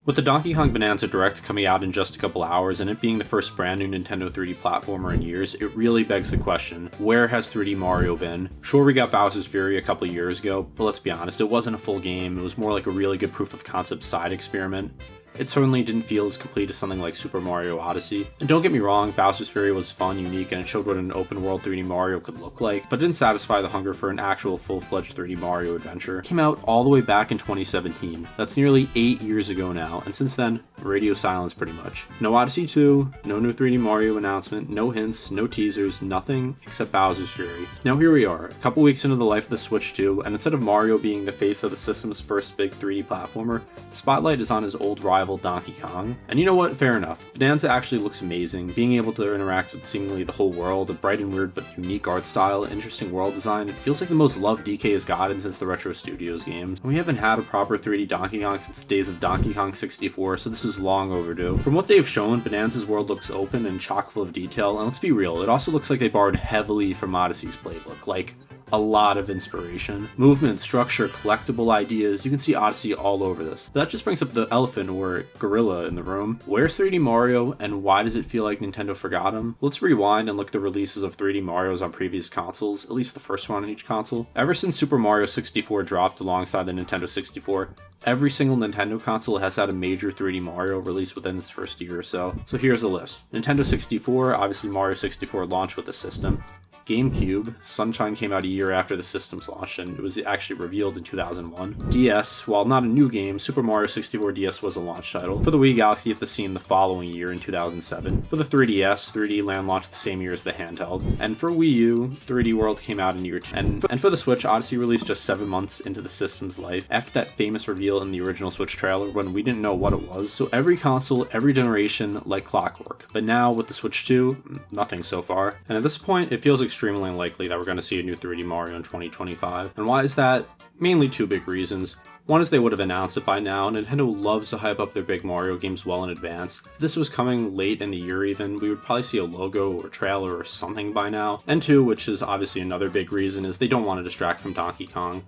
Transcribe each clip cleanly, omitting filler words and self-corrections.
With the Donkey Kong Bananza Direct coming out in just a couple hours and it being the first brand new Nintendo 3D platformer in years, it really begs the question, where has 3D Mario been? Sure, we got Bowser's Fury a couple years ago, but let's be honest, it wasn't a full game, it was more like a really good proof of concept side experiment. It certainly didn't feel as complete as something like Super Mario Odyssey. And don't get me wrong, Bowser's Fury was fun, unique, and it showed what an open world 3D Mario could look like, but didn't satisfy the hunger for an actual full-fledged 3D Mario adventure. It came out all the way back in 2017. That's nearly 8 years ago now, and since then, radio silence pretty much. No Odyssey 2, no new 3D Mario announcement, no hints, no teasers, nothing except Bowser's Fury. Now here we are, a couple weeks into the life of the Switch 2, and instead of Mario being the face of the system's first big 3D platformer, the spotlight is on his old rival Donkey Kong. And you know what? Fair enough. Bonanza actually looks amazing. Being able to interact with seemingly the whole world, a bright and weird but unique art style, interesting world design, it feels like the most love DK has gotten since the Retro Studios games. And we haven't had a proper 3D Donkey Kong since the days of Donkey Kong 64, so this is long overdue. From what they've shown, Bonanza's world looks open and chock full of detail, and let's be real, it also looks like they borrowed heavily from Odyssey's playbook. Like, a lot of inspiration. Movement, structure, collectible ideas, you can see Odyssey all over this. But that just brings up the elephant or gorilla in the room. Where's 3D Mario, and why does it feel like Nintendo forgot him? Let's rewind and look at the releases of 3D Marios on previous consoles, at least the first one on each console. Ever since Super Mario 64 dropped alongside the Nintendo 64, every single Nintendo console has had a major 3D Mario release within its first year or so. So here's a list. Nintendo 64, obviously Mario 64 launched with the system. GameCube, Sunshine came out a year after the system's launch, and it was actually revealed in 2001. DS, while not a new game, Super Mario 64 DS was a launch title. For the Wii, Galaxy hit the scene the following year in 2007. For the 3DS, 3D Land launched the same year as the handheld. And for Wii U, 3D World came out in year 2. And for the Switch, Odyssey released just 7 months into the system's life, after that famous reveal in the original Switch trailer when we didn't know what it was. So every console, every generation, like clockwork. But now, with the Switch 2, nothing so far. And at this point, it feels extremely unlikely that we're going to see a new 3D Mario in 2025. And why is that? Mainly two big reasons. One is they would have announced it by now. Nintendo loves to hype up their big Mario games well in advance. If this was coming late in the year even, we would probably see a logo or trailer or something by now. And two, which is obviously another big reason, is they don't want to distract from Donkey Kong.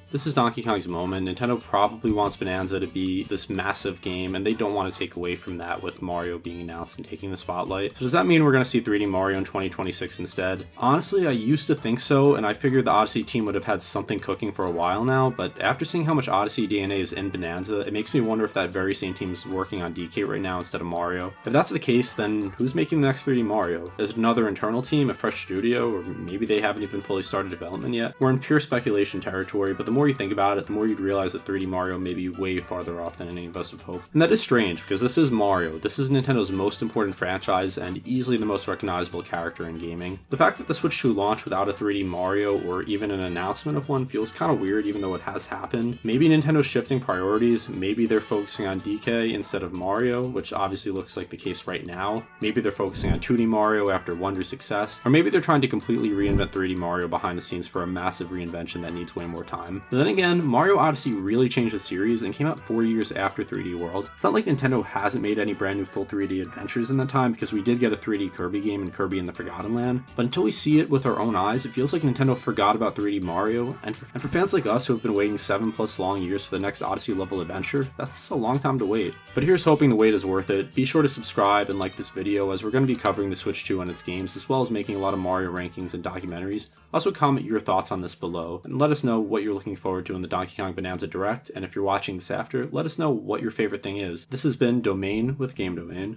This is Donkey Kong's moment. Nintendo probably wants Bonanza to be this massive game, and they don't want to take away from that with Mario being announced and taking the spotlight. So does that mean we're going to see 3D Mario in 2026 instead? Honestly, I used to think so, and I figured the Odyssey team would have had something cooking for a while now, but after seeing how much Odyssey DNA is in Bonanza, it makes me wonder if that very same team is working on DK right now instead of Mario. If that's the case, then who's making the next 3D Mario? Is it another internal team, a fresh studio, or maybe they haven't even fully started development yet? We're in pure speculation territory, but the more you think about it, the more you'd realize that 3D Mario may be way farther off than any of us have hoped. And that is strange, because this is Mario. This is Nintendo's most important franchise, and easily the most recognizable character in gaming. The fact that the Switch 2 launched without a 3D Mario, or even an announcement of one, feels kind of weird even though it has happened. Maybe Nintendo's shifting priorities, maybe they're focusing on DK instead of Mario, which obviously looks like the case right now. Maybe they're focusing on 2D Mario after Wonder's success, or maybe they're trying to completely reinvent 3D Mario behind the scenes for a massive reinvention that needs way more time. But then again, Mario Odyssey really changed the series and came out 4 years after 3D World. It's not like Nintendo hasn't made any brand new full 3D adventures in that time, because we did get a 3D Kirby game in Kirby and the Forgotten Land, but until we see it with our own eyes, it feels like Nintendo forgot about 3D Mario, and for fans like us who have been waiting 7+ long years for the next Odyssey level adventure, that's a long time to wait. But here's hoping the wait is worth it. Be sure to subscribe and like this video, as we're going to be covering the Switch 2 and its games, as well as making a lot of Mario rankings and documentaries. Also comment your thoughts on this below, and let us know what you're looking forward to in the Donkey Kong Bananza Direct, and if you're watching this after, let us know what your favorite thing is. This has been Domain with Game Domain.